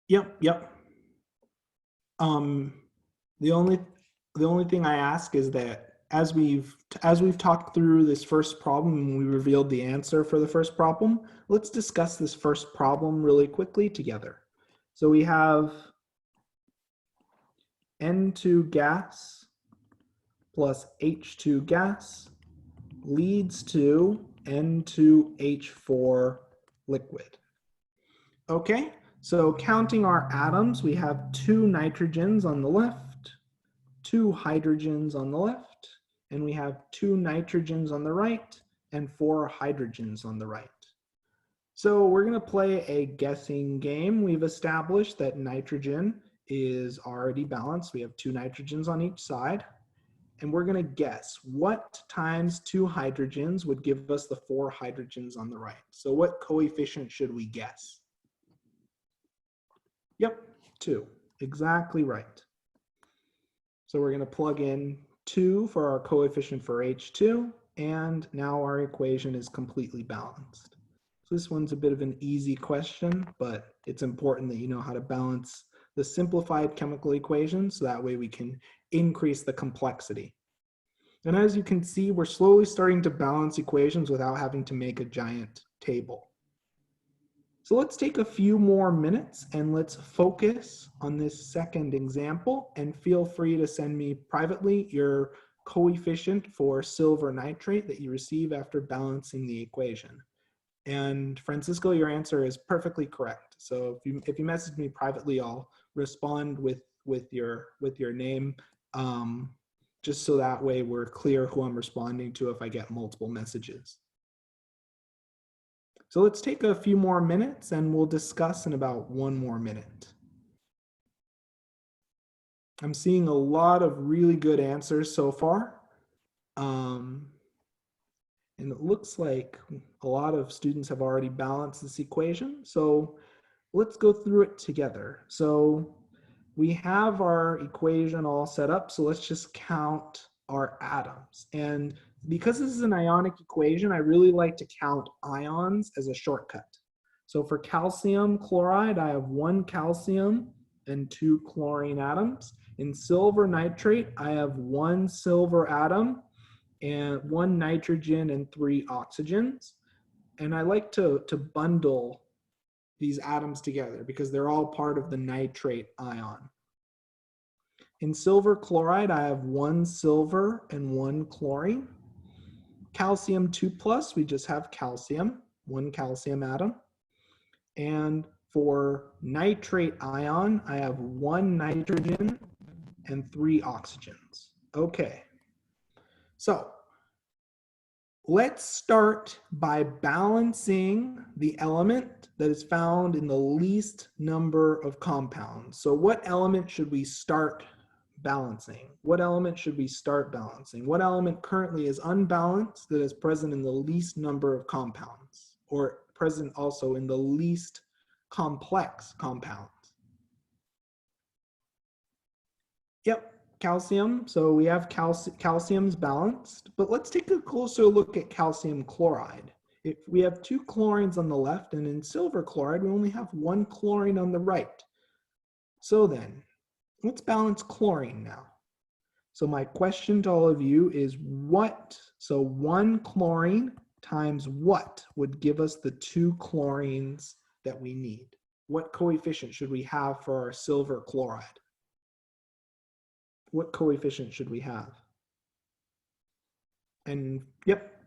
Yep. Um, the only thing I ask is that as we've talked through this first problem and we revealed the answer for the first problem, let's discuss this first problem really quickly together. So we have N2 gas plus H2 gas leads to N2H4 liquid. Okay, so counting our atoms, we have 2 nitrogens on the left, 2 hydrogens on the left, and we have 2 nitrogens on the right and 4 hydrogens on the right. So we're going to play a guessing game. We've established that nitrogen is already balanced. We have 2 nitrogens on each side. And we're going to guess what times 2 hydrogens would give us the 4 hydrogens on the right. So what coefficient should we guess? Yep, 2. Exactly right. So we're going to plug in 2 for our coefficient for H2, and now our equation is completely balanced. So this one's a bit of an easy question, but it's important that you know how to balance the simplified chemical equations, so that way we can increase the complexity. And as you can see, we're slowly starting to balance equations without having to make a giant table. So let's take a few more minutes and let's focus on this second example, and feel free to send me privately your coefficient for silver nitrate that you receive after balancing the equation. And Francisco, your answer is perfectly correct. So if you message me privately, I'll respond with your name, just so that way we're clear who I'm responding to if I get multiple messages. So let's take a few more minutes and we'll discuss in about 1 more minute. I'm seeing a lot of really good answers so far. And it looks like a lot of students have already balanced this equation. So let's go through it together. So we have our equation all set up. So let's just count our atoms. And because this is an ionic equation, I really like to count ions as a shortcut. So for calcium chloride, I have 1 calcium and 2 chlorine atoms. In silver nitrate, I have 1 silver atom and 1 nitrogen and 3 oxygens. And I like to bundle these atoms together because they're all part of the nitrate ion. In silver chloride, I have 1 silver and 1 chlorine. Calcium 2+, we just have calcium, 1 calcium atom. And for nitrate ion, I have 1 nitrogen and 3 oxygens. Okay. So let's start by balancing the element that is found in the least number of compounds. So what element should we start balancing? What element should we start balancing? What element currently is unbalanced that is present in the least number of compounds, or present also in the least complex compounds? Yep. Calcium. So we have calcium's balanced, but let's take a closer look at calcium chloride. If we have 2 chlorines on the left, and in silver chloride, we only have 1 chlorine on the right. So then, let's balance chlorine now. So my question to all of you is what? So 1 chlorine times what would give us the 2 chlorines that we need? What coefficient should we have for our silver chloride? What coefficient should we have? And yep.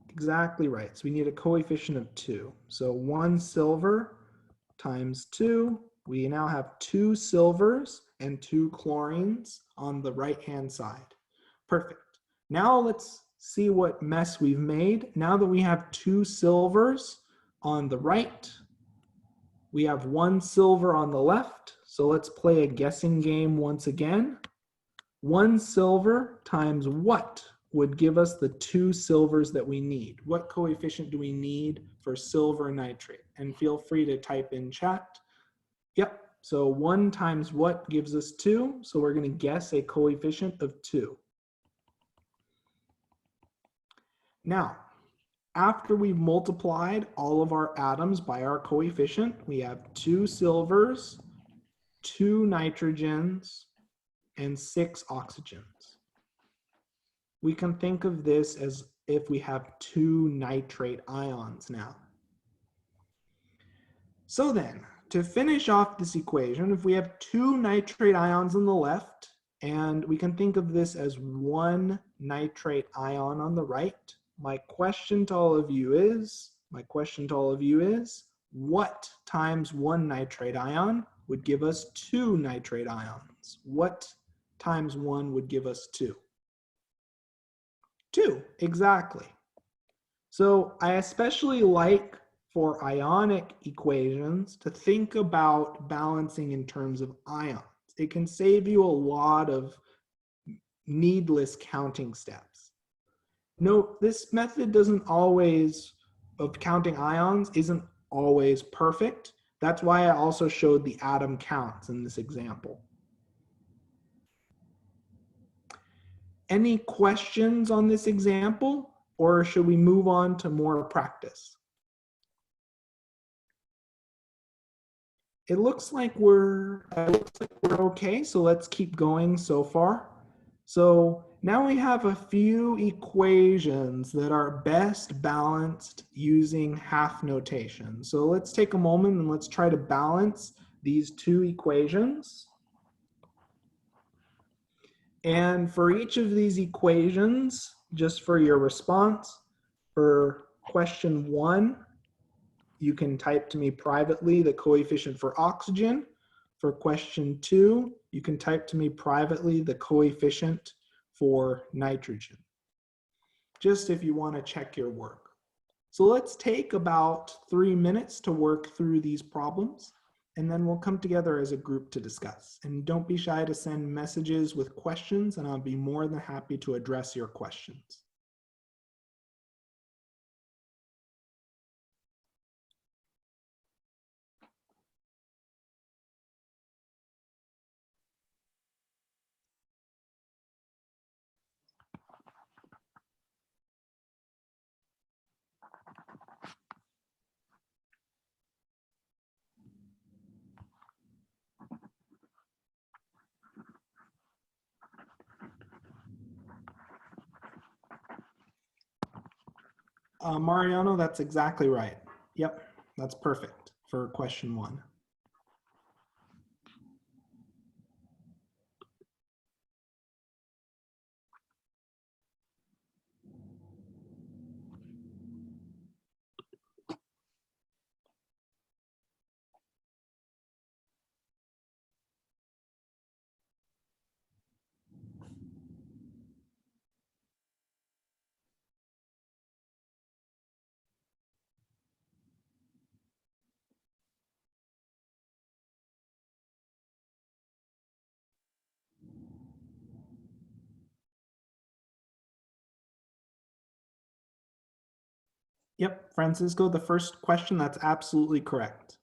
Exactly right. So we need a coefficient of 2. So 1 silver times 2. We now have 2 silvers and 2 chlorines on the right-hand side. Perfect. Now let's see what mess we've made. Now that we have 2 silvers on the right, we have 1 silver on the left. So let's play a guessing game once again. 1 silver times what would give us the 2 silvers that we need? What coefficient do we need for silver nitrate? And feel free to type in chat. Yep, so 1 times what gives us 2? So we're going to guess a coefficient of 2. Now, After we've multiplied all of our atoms by our coefficient, we have 2 silvers, 2 nitrogens, and 6 oxygens. We can think of this as if we have 2 nitrate ions now. So then, to finish off this equation, if we have 2 nitrate ions on the left, and we can think of this as 1 nitrate ion on the right, my question to all of you is, what times 1 nitrate ion would give us 2 nitrate ions? What times 1 would give us 2? 2, exactly. So I especially like for ionic equations to think about balancing in terms of ions. It can save you a lot of needless counting steps. Note, this method of counting ions isn't always perfect. That's why I also showed the atom counts in this example. Any questions on this example, or should we move on to more practice? It looks like we're okay, so let's keep going so far. So now we have a few equations that are best balanced using half notation. So let's take a moment and let's try to balance these 2 equations. And for each of these equations, just for your response, for question 1, you can type to me privately the coefficient for oxygen. For question 2, you can type to me privately the coefficient for nitrogen, just if you want to check your work. So let's take about 3 minutes to work through these problems, and then we'll come together as a group to discuss. And don't be shy to send messages with questions, and I'll be more than happy to address your questions. Mariano, that's exactly right. Yep, that's perfect for question 1. Yep, Francisco, the first question, that's absolutely correct.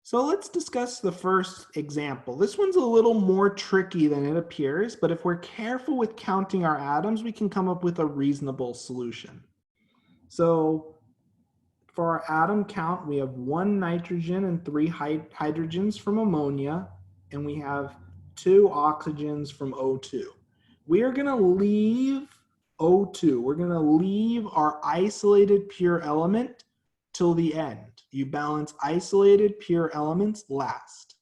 So let's discuss the first example. This one's a little more tricky than it appears, but if we're careful with counting our atoms, we can come up with a reasonable solution. So for our atom count, we have 1 nitrogen and 3 hydrogens from ammonia, and we have 2 oxygens from O2. We are going to leave O2. We're going to leave our isolated pure element till the end. You balance isolated pure elements last.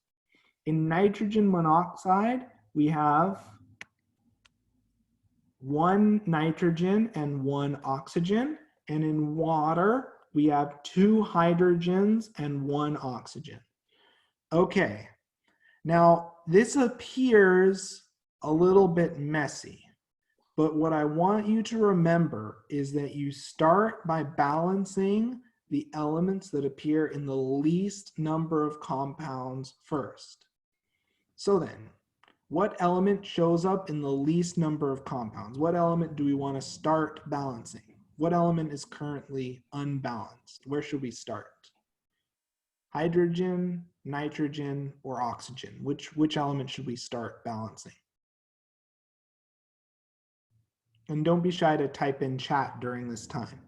In nitrogen monoxide, we have 1 nitrogen and 1 oxygen. And in water, we have 2 hydrogens and 1 oxygen. Okay, now this appears a little bit messy, but what I want you to remember is that you start by balancing the elements that appear in the least number of compounds first. So then, what element shows up in the least number of compounds? What element do we want to start balancing? What element is currently unbalanced? Where should we start? Hydrogen, nitrogen, or oxygen? Which element should we start balancing? And don't be shy to type in chat during this time.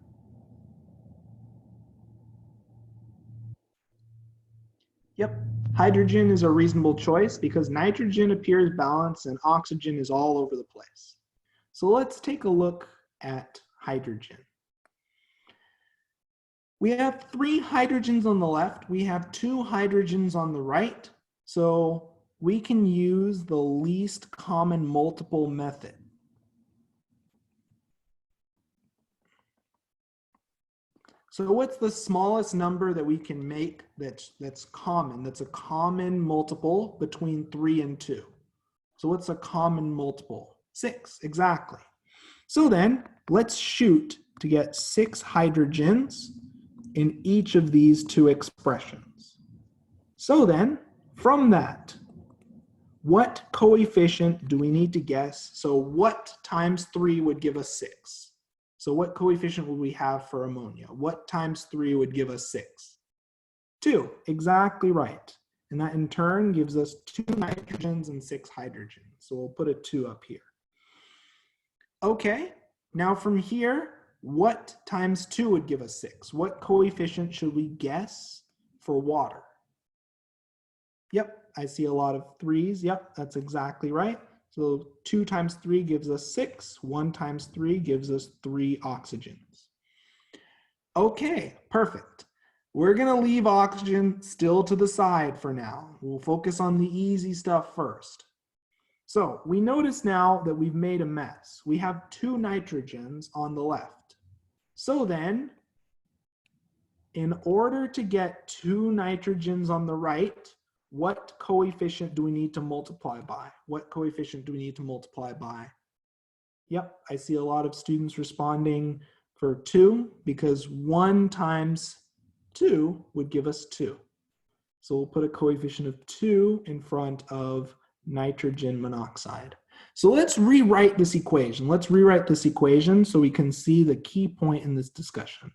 Yep, hydrogen is a reasonable choice because nitrogen appears balanced and oxygen is all over the place. So let's take a look at hydrogen. We have 3 hydrogens on the left. We have 2 hydrogens on the right. So we can use the least common multiple method. So what's the smallest number that we can make that's common? That's a common multiple between 3 and 2. So what's a common multiple? 6, exactly. So then let's shoot to get 6 hydrogens in each of these 2 expressions. So then from that, what coefficient do we need to guess? So what times 3 would give us 6? So what coefficient would we have for ammonia? What times 3 would give us 6? 2, exactly right. And that in turn gives us 2 nitrogens and 6 hydrogens. So we'll put a 2 up here. Okay, now from here, what times 2 would give us 6? What coefficient should we guess for water? Yep, I see a lot of 3s. Yep, that's exactly right. So 2 times 3 gives us 6. 1 times 3 gives us 3 oxygens. Okay, perfect. We're going to leave oxygen still to the side for now. We'll focus on the easy stuff first. So we notice now that we've made a mess. We have 2 nitrogens on the left. So then, in order to get 2 nitrogens on the right, what coefficient do we need to multiply by? What coefficient do we need to multiply by? Yep, I see a lot of students responding for 2 because 1 times 2 would give us 2. So we'll put a coefficient of 2 in front of nitrogen monoxide. So let's rewrite this equation. Let's rewrite this equation so we can see the key point in this discussion.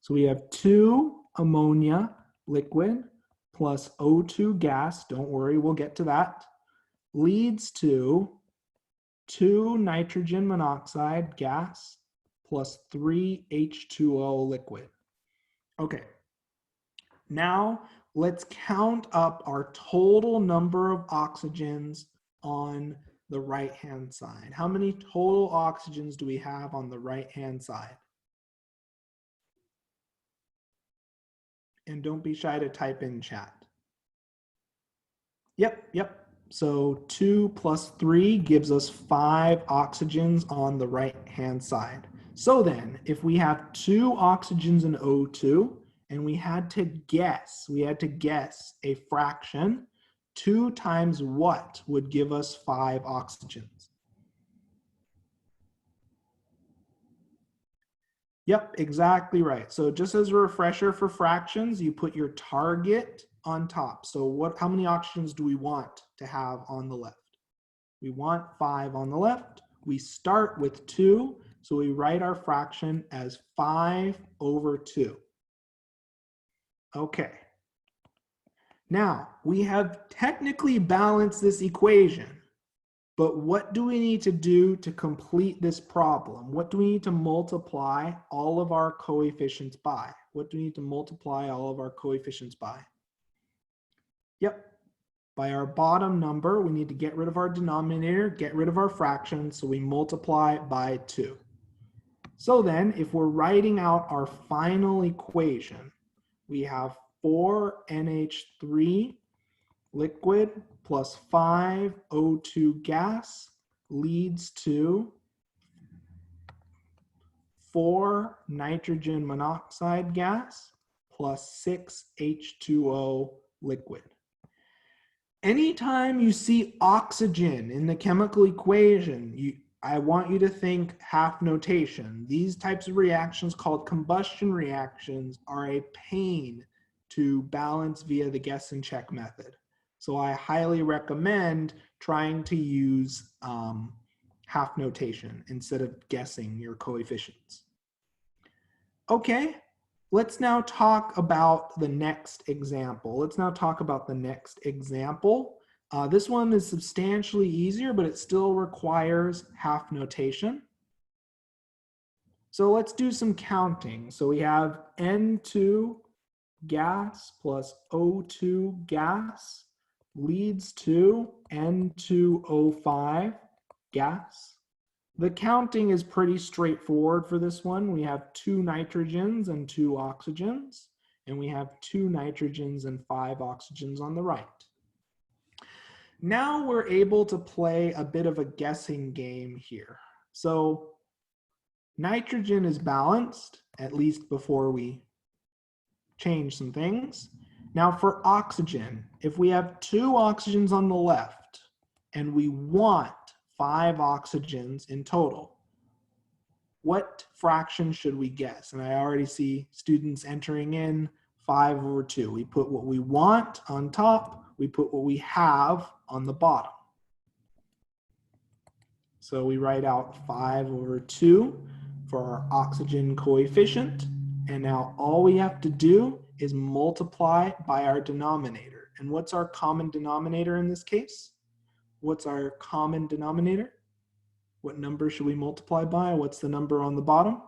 So we have 2 ammonia liquid plus O2 gas, don't worry, we'll get to that, leads to 2 nitrogen monoxide gas plus 3 H2O liquid. Okay, now let's count up our total number of oxygens on the right-hand side. How many total oxygens do we have on the right-hand side? And don't be shy to type in chat. Yep. So 2 plus 3 gives us 5 oxygens on the right-hand side. So then, if we have 2 oxygens in O2, and we had to guess a fraction, 2 times what would give us 5 oxygens? Yep, exactly right. So just as a refresher for fractions, you put your target on top. So how many oxygens do we want to have on the left? We want 5 on the left. We start with 2, so we write our fraction as 5 over 2. Okay. Now, we have technically balanced this equation, but what do we need to do to complete this problem? What do we need to multiply all of our coefficients by? What do we need to multiply all of our coefficients by? Yep, by our bottom number, we need to get rid of our denominator, get rid of our fraction, so we multiply by 2. So then, if we're writing out our final equation, we have 4NH3 liquid plus 5 O2 gas leads to 4 nitrogen monoxide gas plus 6 H2O liquid. Anytime you see oxygen in the chemical equation, I want you to think half notation. These types of reactions called combustion reactions are a pain to balance via the guess and check method. So I highly recommend trying to use half notation instead of guessing your coefficients. Okay, let's now talk about the next example. This one is substantially easier, but it still requires half notation. So let's do some counting. So we have N2 gas plus O2 gas leads to N2O5 gas. The counting is pretty straightforward for this one. We have 2 nitrogens and 2 oxygens, and we have 2 nitrogens and 5 oxygens on the right. Now we're able to play a bit of a guessing game here. So nitrogen is balanced, at least before we change some things. Now for oxygen, if we have 2 oxygens on the left and we want 5 oxygens in total, what fraction should we guess? And I already see students entering in 5/2. We put what we want on top, we put what we have on the bottom. So we write out 5/2 for our oxygen coefficient. And now all we have to do is multiply by our denominator. And what's our common denominator in this case? What's our common denominator? What number should we multiply by? What's the number on the bottom?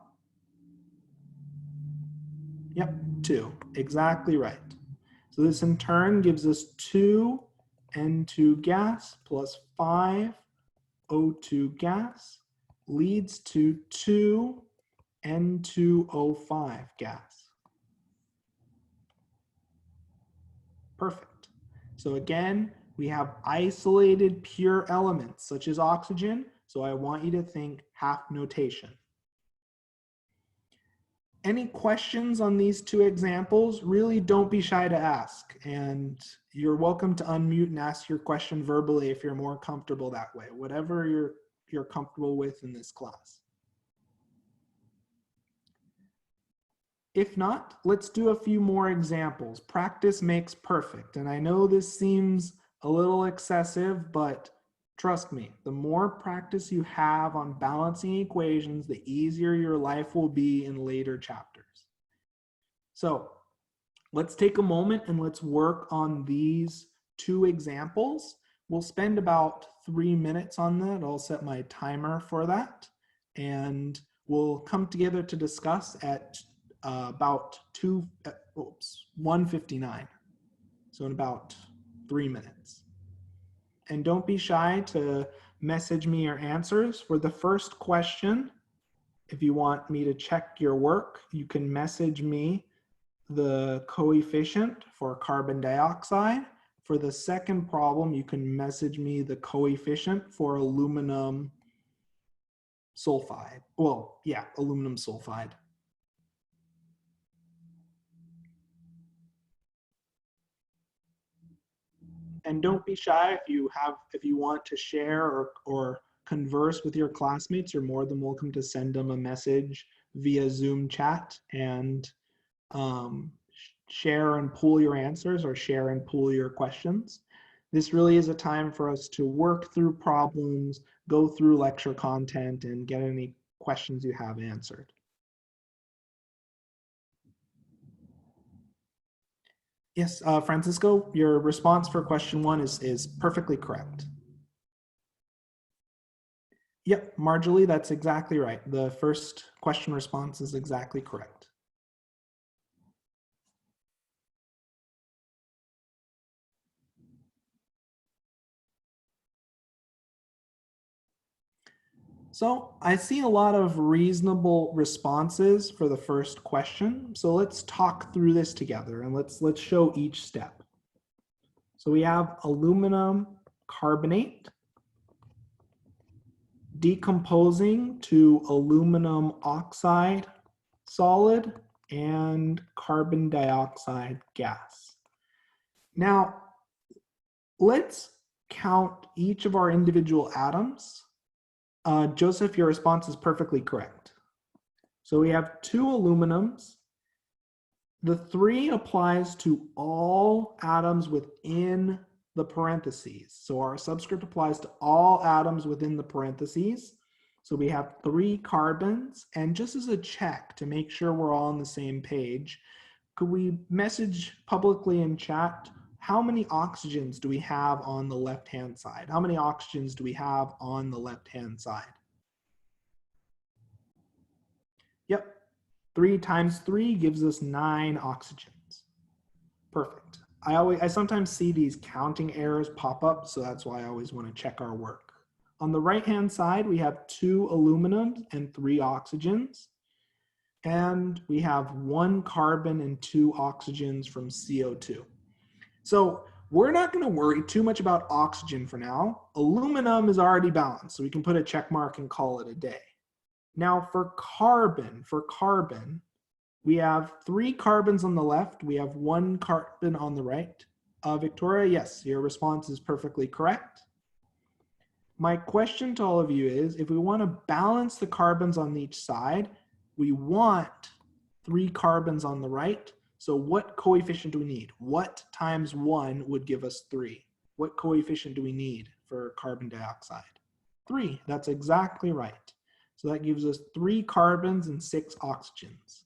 Yep, 2. Exactly right. So this in turn gives us 2 N2 gas plus 5 O2 gas leads to 2 N2O5 gas. Perfect. So again, we have isolated pure elements such as oxygen. So I want you to think half notation. Any questions on these 2 examples? Really don't be shy to ask. And you're welcome to unmute and ask your question verbally if you're more comfortable that way. Whatever you're comfortable with in this class. If not, let's do a few more examples. Practice makes perfect. And I know this seems a little excessive, but trust me, the more practice you have on balancing equations, the easier your life will be in later chapters. So let's take a moment and let's work on these 2 examples. We'll spend about 3 minutes on that. I'll set my timer for that. And we'll come together to discuss at about 1:59. So in about 3 minutes. And don't be shy to message me your answers. For the first question, if you want me to check your work, you can message me the coefficient for carbon dioxide. For the second problem, you can message me the coefficient for aluminum sulfide. Well, yeah, aluminum sulfide. And don't be shy if you want to share or converse with your classmates. You're more than welcome to send them a message via Zoom chat and share and pool your answers or share and pool your questions. This really is a time for us to work through problems, go through lecture content, and get any questions you have answered. Yes, Francisco, your response for question 1 is perfectly correct. Yep, Marjorie, that's exactly right. The first question response is exactly correct. So I see a lot of reasonable responses for the first question. So let's talk through this together and let's show each step. So we have aluminum carbonate decomposing to aluminum oxide solid and carbon dioxide gas. Now, let's count each of our individual atoms. Joseph, your response is perfectly correct. So we have 2 aluminums. The 3 applies to all atoms within the parentheses. So our subscript applies to all atoms within the parentheses. So we have 3 carbons, and just as a check to make sure we're all on the same page, could we message publicly in chat, how many oxygens do we have on the left-hand side? How many oxygens do we have on the left-hand side? Yep, 3 times 3 gives us 9 oxygens. Perfect. I sometimes see these counting errors pop up, so that's why I always want to check our work. On the right-hand side, we have 2 aluminums and 3 oxygens. And we have 1 carbon and 2 oxygens from CO2. So we're not going to worry too much about oxygen for now. Aluminum is already balanced, so we can put a check mark and call it a day. Now for carbon, we have 3 carbons on the left. We have 1 carbon on the right. Victoria, yes, your response is perfectly correct. My question to all of you is, if we want to balance the carbons on each side, we want 3 carbons on the right. So what coefficient do we need? What times 1 would give us 3? What coefficient do we need for carbon dioxide? 3, that's exactly right. So that gives us 3 carbons and 6 oxygens.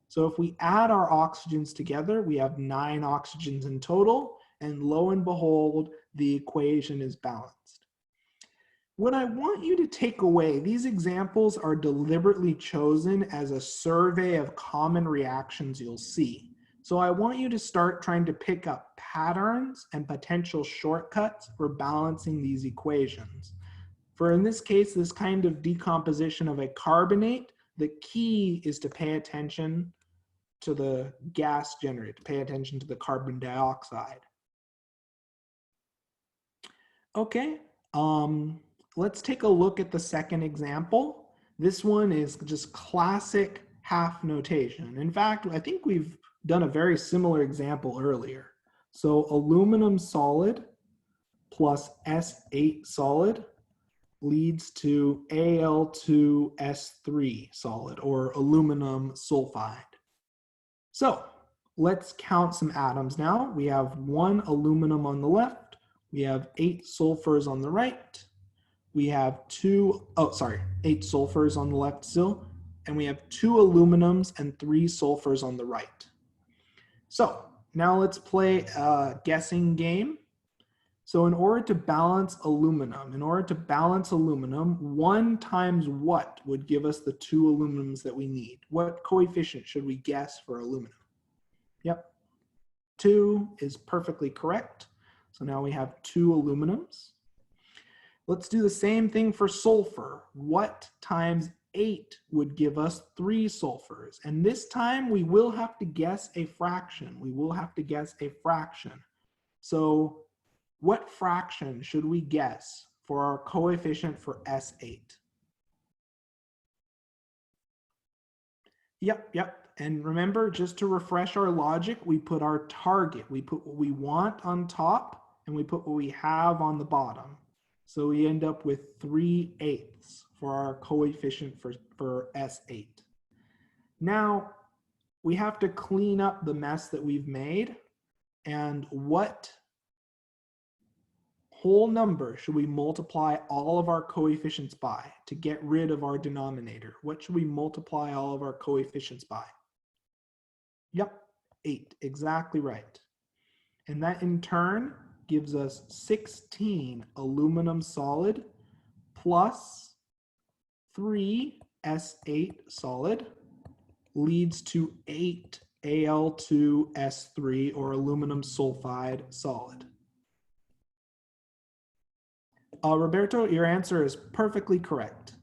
So if we add our oxygens together, we have 9 oxygens in total, and lo and behold, the equation is balanced. What I want you to take away, these examples are deliberately chosen as a survey of common reactions you'll see. So I want you to start trying to pick up patterns and potential shortcuts for balancing these equations. For in this case, this kind of decomposition of a carbonate, the key is to pay attention to the gas generated, pay attention to the carbon dioxide. Okay. Let's take a look at the second example. This one is just classic half notation. In fact, I think we've done a very similar example earlier. So aluminum solid plus S8 solid leads to Al2S3 solid, or aluminum sulfide. So let's count some atoms now. We have 1 aluminum on the left. We have 8 sulfurs on the right. We have 8 sulfurs on the left still, and we have 2 aluminums and 3 sulfurs on the right. So now let's play a guessing game. So in order to balance aluminum, 1 times what would give us the 2 aluminums that we need? What coefficient should we guess for aluminum? Yep, 2 is perfectly correct. So now we have 2 aluminums. Let's do the same thing for sulfur. What times 8 would give us 3 sulfurs? And this time we will have to guess a fraction. So what fraction should we guess for our coefficient for S8? Yep. And remember, just to refresh our logic, we put our target. We put what we want on top, and we put what we have on the bottom. So we end up with 3/8 for our coefficient for S8. Now, we have to clean up the mess that we've made. And what whole number should we multiply all of our coefficients by to get rid of our denominator? What should we multiply all of our coefficients by? Yep, 8, exactly right. And that in turn gives us 16 aluminum solid plus 3 S8 solid leads to 8 Al2S3, or aluminum sulfide solid. Roberto, your answer is perfectly correct.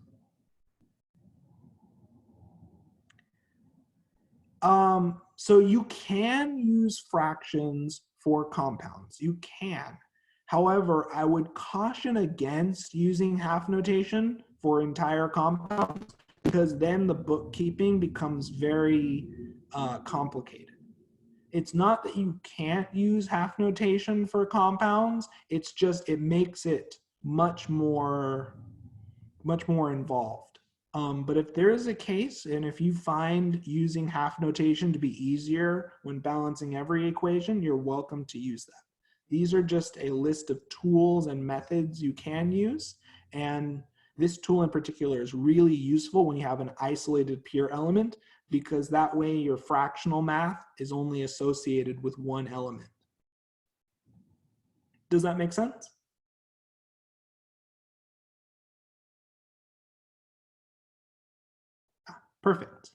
So you can use fractions for compounds. You can. However, I would caution against using half notation for entire compounds, because then the bookkeeping becomes very complicated. It's not that you can't use half notation for compounds, it's just it makes it much more involved. But if there is a case, and if you find using half notation to be easier when balancing every equation, you're welcome to use that. These are just a list of tools and methods you can use, and This tool in particular is really useful when you have an isolated pure element, because that way your fractional math is only associated with one element. Does that make sense? Perfect.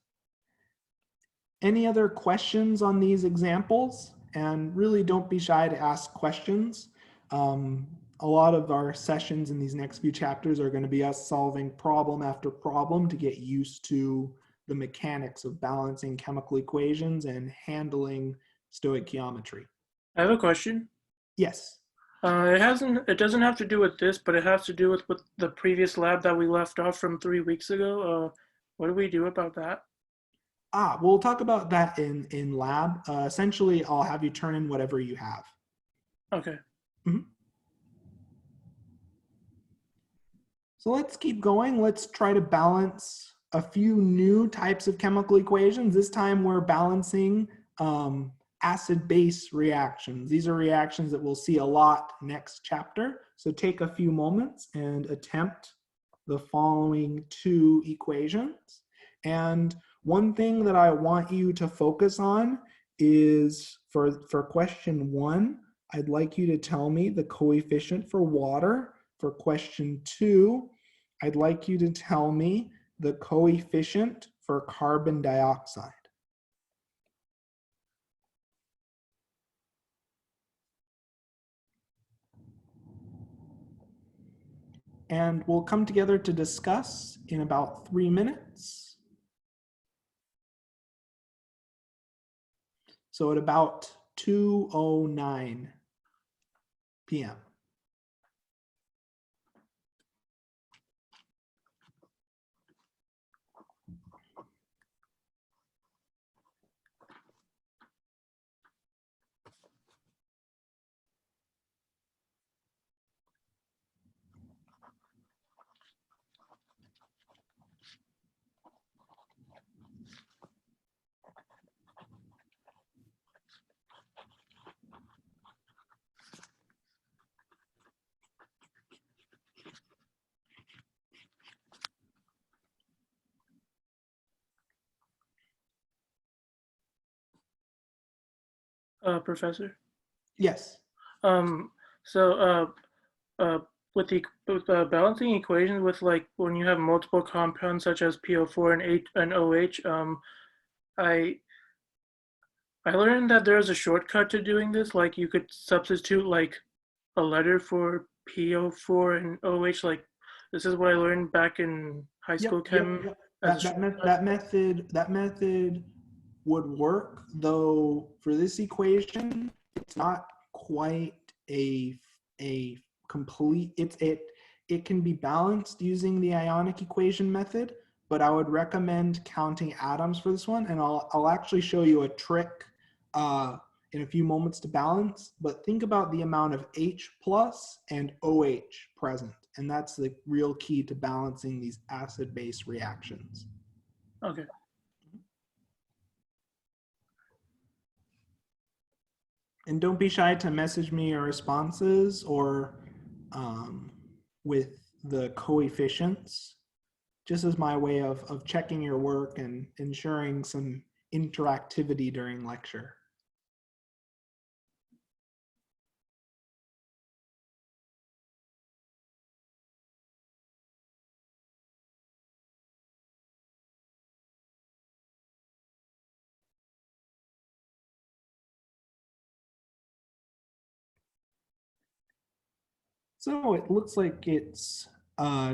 Any other questions on these examples? And really don't be shy to ask questions. A lot of our sessions in these next few chapters are going to be us solving problem after problem to get used to the mechanics of balancing chemical equations and handling stoichiometry. I have a question. Yes. It doesn't have to do with this, but it has to do with the previous lab that we left off from 3 weeks ago. What do we do about that? We'll talk about that in lab. Essentially, I'll have you turn in whatever you have. Okay. Mhm. So let's keep going. Let's try to balance a few new types of chemical equations. This time we're balancing acid-base reactions. These are reactions that we'll see a lot next chapter. So take a few moments and attempt the following two equations. And one thing that I want you to focus on is for question 1, I'd like you to tell me the coefficient for water. For question 2, I'd like you to tell me the coefficient for carbon dioxide. And we'll come together to discuss in about 3 minutes. So at about 2:09 p.m. Professor. Yes. So with balancing equations with like when you have multiple compounds such as PO4 and OH, I learned that there's a shortcut to doing this. Like you could substitute like a letter for PO4 and OH. Like this is what I learned back in high school chem. Yep. As a That method would work, though for this equation, it's not quite a complete, it can be balanced using the ionic equation method, but I would recommend counting atoms for this one, and I'll actually show you a trick in a few moments to balance, but think about the amount of H plus and OH present, and that's the real key to balancing these acid-base reactions. Okay. And don't be shy to message me your responses or with the coefficients, just as my way of checking your work and ensuring some interactivity during lecture. So it looks like it's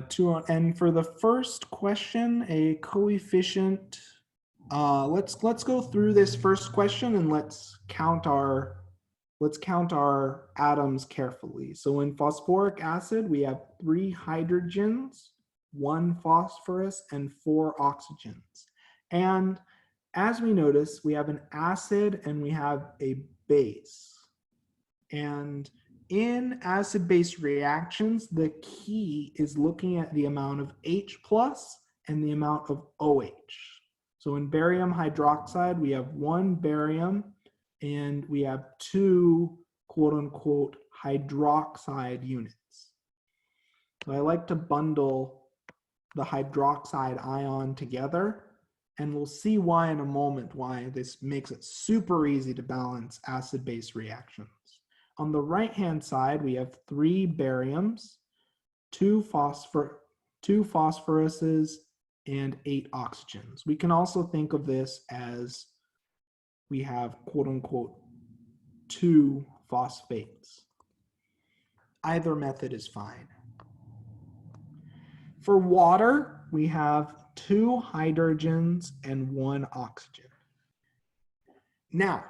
2, and for the first question, a coefficient. Let's go through this first question and let's count our atoms carefully. So in phosphoric acid, we have 3 hydrogens, 1 phosphorus, and 4 oxygens. And as we notice, we have an acid and we have a base. And in acid-base reactions, the key is looking at the amount of H plus and the amount of OH. So in barium hydroxide, we have 1 barium and we have 2 quote unquote hydroxide units. So I like to bundle the hydroxide ion together. And we'll see why in a moment, why this makes it super easy to balance acid-base reactions. On the right-hand side, we have 3 bariums, 2 phosphoruses, and 8 oxygens. We can also think of this as we have quote unquote 2 phosphates. Either method is fine. For water, we have 2 hydrogens and 1 oxygen. Now,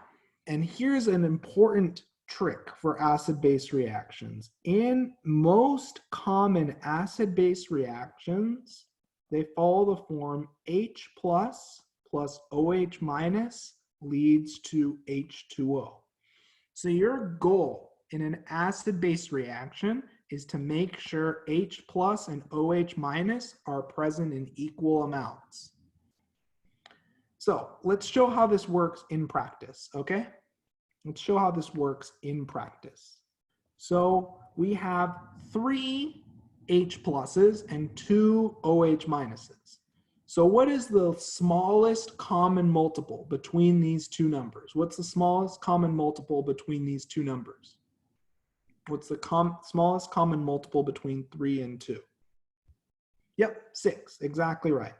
and here's an important trick for acid-base reactions. In most common acid-base reactions, they follow the form H plus OH minus leads to H2O. So your goal in an acid-base reaction is to make sure H plus and OH minus are present in equal amounts. So let's show how this works in practice, okay? Let's show how this works in practice. So we have 3 H pluses and 2 OH minuses. So what is the smallest common multiple between these two numbers? What's the smallest common multiple between these two numbers? What's the smallest common multiple between 3 and 2? Yep, 6, exactly right.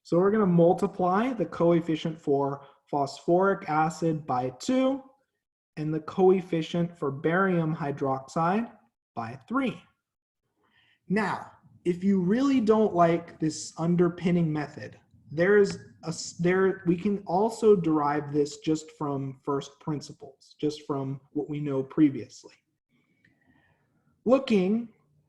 So we're going to multiply the coefficient for phosphoric acid by 2 and the coefficient for barium hydroxide by 3. Now, if you really don't like this underpinning method, we can also derive this just from first principles, just from what we know previously.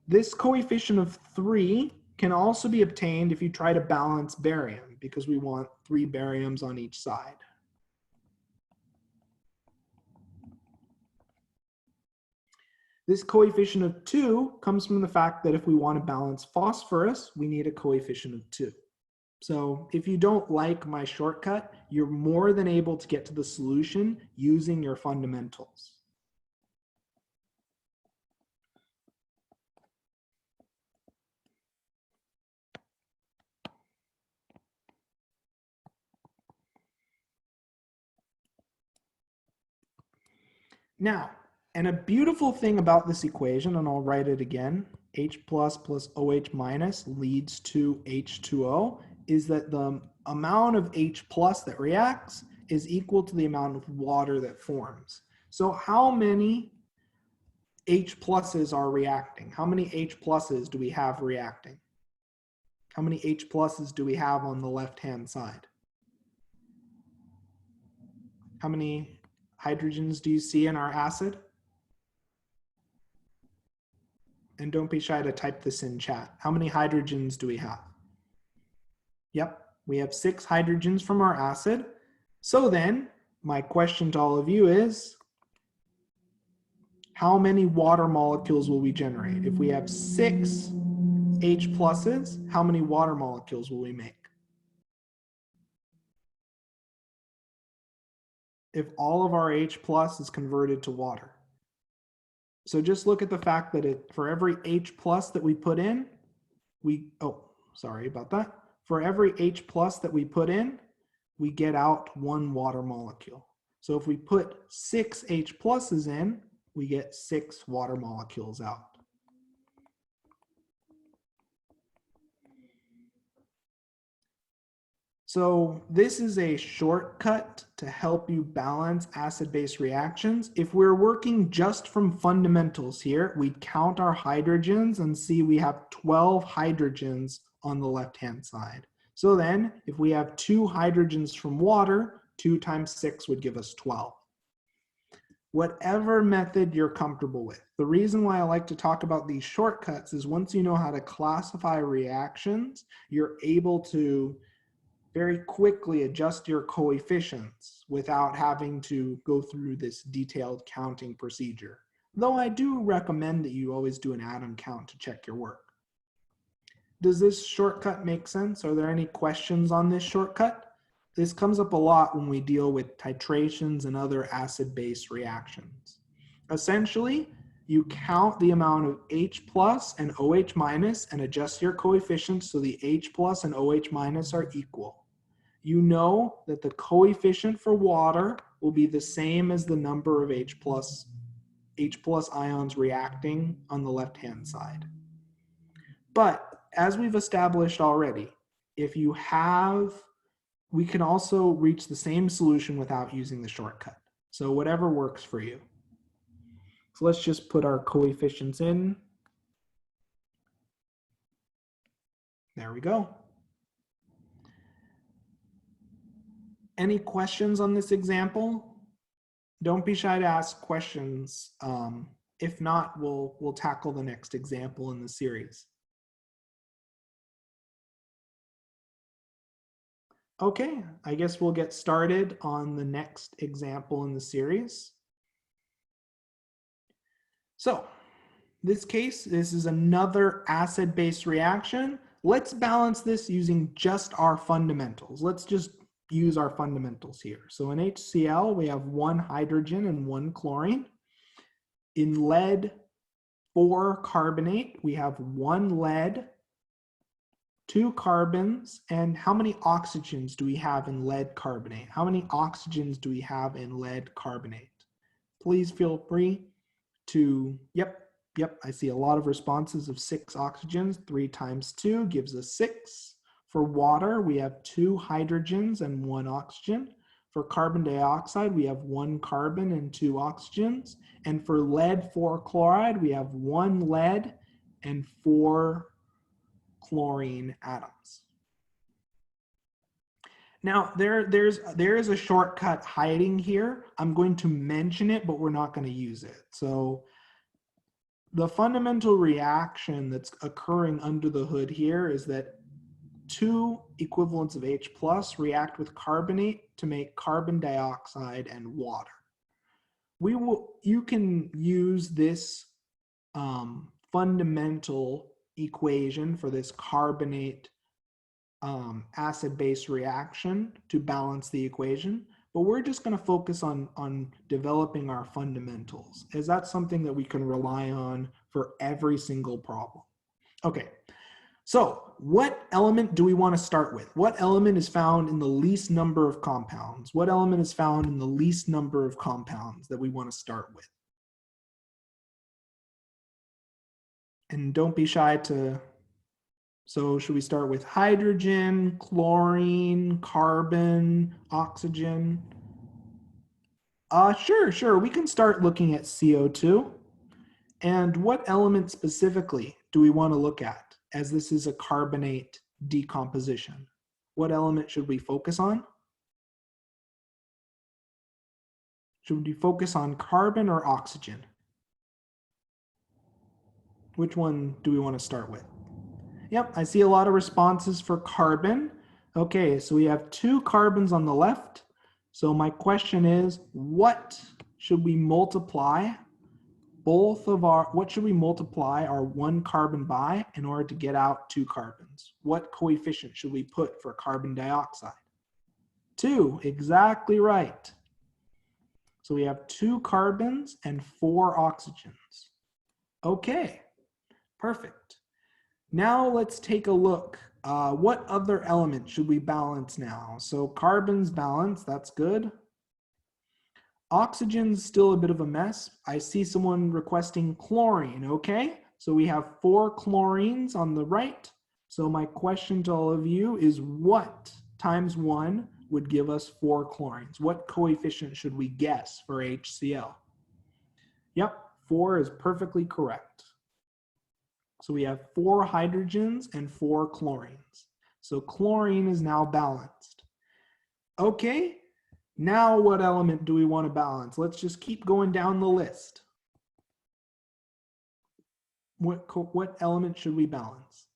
This coefficient of 3 can also be obtained if you try to balance barium, because we want 3 bariums on each side. This coefficient of 2 comes from the fact that if we want to balance phosphorus, we need a coefficient of 2. So if you don't like my shortcut, you're more than able to get to the solution using your fundamentals. Now, and a beautiful thing about this equation, and I'll write it again, H plus OH minus leads to H2O, is that the amount of H plus that reacts is equal to the amount of water that forms. So how many H pluses are reacting? How many H pluses do we have reacting? How many H pluses do we have on the left-hand side? How many hydrogens do you see in our acid? And don't be shy to type this in chat. How many hydrogens do we have? Yep, we have 6 hydrogens from our acid. So then, my question to all of you is, how many water molecules will we generate? If we have 6 H pluses, how many water molecules will we make? If all of our H plus is converted to water. So just look at the fact that for every H plus that we put in, For every H plus that we put in, we get out 1 water molecule. So if we put 6 H pluses in, we get 6 water molecules out. So this is a shortcut to help you balance acid-base reactions. If we're working just from fundamentals here, we'd count our hydrogens and see we have 12 hydrogens on the left-hand side. So then, if we have 2 hydrogens from water, 2 times 6 would give us 12. Whatever method you're comfortable with. The reason why I like to talk about these shortcuts is once you know how to classify reactions, you're able to very quickly adjust your coefficients without having to go through this detailed counting procedure. Though I do recommend that you always do an atom count to check your work. Does this shortcut make sense? Are there any questions on this shortcut? This comes up a lot when we deal with titrations and other acid-base reactions. Essentially, you count the amount of H plus and OH minus and adjust your coefficients so the H plus and OH minus are equal. You know that the coefficient for water will be the same as the number of H plus ions reacting on the left-hand side. But as we've established already, we can also reach the same solution without using the shortcut. So whatever works for you. So let's just put our coefficients in. There we go. Any questions on this example? Don't be shy to ask questions. If not, we'll tackle the next example in the series. Okay, I guess we'll get started on the next example in the series. So, this case, this is another acid-base reaction. Let's balance this using just our fundamentals. Let's just use our fundamentals here. So in HCl, we have 1 hydrogen and 1 chlorine. In lead 4 carbonate, we have 1 lead, 2 carbons, and how many oxygens do we have in lead carbonate? How many oxygens do we have in lead carbonate? Please feel free to, yep, I see a lot of responses of 6 oxygens. 3 times 2 gives us 6. For water, we have 2 hydrogens and 1 oxygen. For carbon dioxide, we have 1 carbon and 2 oxygens. And for lead 4 chloride, we have 1 lead and 4 chlorine atoms. Now, there is a shortcut hiding here. I'm going to mention it, but we're not going to use it. So the fundamental reaction that's occurring under the hood here is that 2 equivalents of H plus react with carbonate to make carbon dioxide and water. You can use this fundamental equation for this carbonate acid-base reaction to balance the equation, but we're just going to focus on developing our fundamentals, as that's something that we can rely on for every single problem. Okay, so what element do we want to start with? What element is found in the least number of compounds? What element is found in the least number of compounds that we want to start with? And don't be shy to, so should we start with hydrogen, chlorine, carbon, oxygen? Sure, we can start looking at CO2. And what element specifically do we want to look at, as this is a carbonate decomposition? What element should we focus on? Should we focus on carbon or oxygen? Which one do we want to start with? Yep, I see a lot of responses for carbon. Okay, so we have 2 carbons on the left. So my question is, what should we multiply what should we multiply our 1 carbon by in order to get out 2 carbons? What coefficient should we put for carbon dioxide? 2, exactly right. So we have 2 carbons and 4 oxygens. Okay, perfect. Now let's take a look. What other element should we balance now? So carbons balance, that's good. Oxygen's still a bit of a mess. I see someone requesting chlorine, okay? So we have 4 chlorines on the right. So my question to all of you is, what times 1 would give us 4 chlorines? What coefficient should we guess for HCl? Yep, 4 is perfectly correct. So we have 4 hydrogens and 4 chlorines. So chlorine is now balanced. Okay, now what element do we want to balance? Let's just keep going down the list. What element should we balance?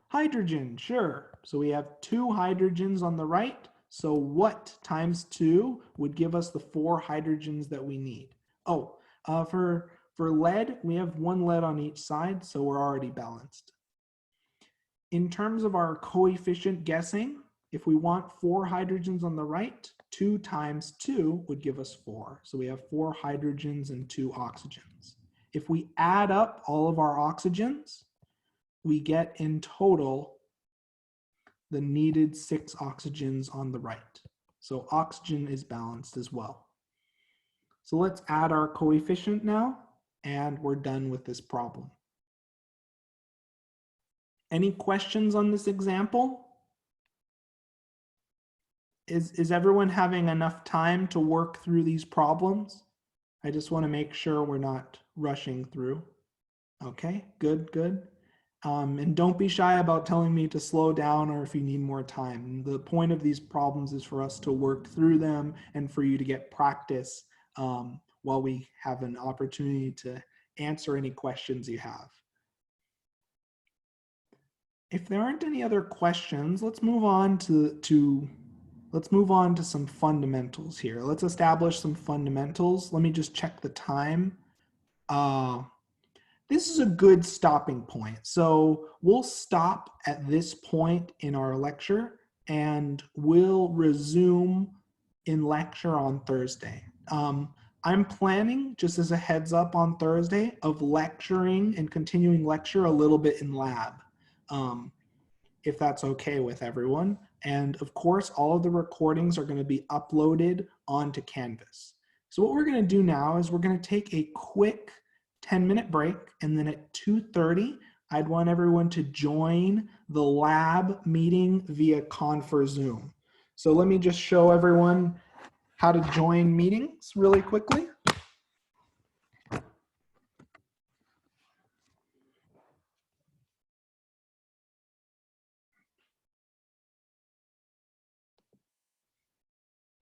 Hydrogen, sure. So we have 2 hydrogens on the right. So what times 2 would give us the 4 hydrogens that we need? Oh, for lead, we have 1 lead on each side, so we're already balanced. In terms of our coefficient guessing, if we want 4 hydrogens on the right, 2 times 2 would give us 4. So we have 4 hydrogens and 2 oxygens. If we add up all of our oxygens, we get in total the needed 6 oxygens on the right. So oxygen is balanced as well. So let's add our coefficient now, and we're done with this problem. Any questions on this example? Is everyone having enough time to work through these problems? I just want to make sure we're not rushing through. Okay, good, good. And don't be shy about telling me to slow down or if you need more time. The point of these problems is for us to work through them and for you to get practice while we have an opportunity to answer any questions you have. If there aren't any other questions, let's move on to some fundamentals here. Let's establish some fundamentals. Let me just check the time. This is a good stopping point. So we'll stop at this point in our lecture and we'll resume in lecture on Thursday. I'm planning, just as a heads up on Thursday, of lecturing and continuing lecture a little bit in lab, if that's okay with everyone. And of course, all of the recordings are going to be uploaded onto Canvas. So what we're going to do now is we're going to take a quick 10-minute break, and then at 2:30, I'd want everyone to join the lab meeting via Confer Zoom. So let me just show everyone how to join meetings really quickly.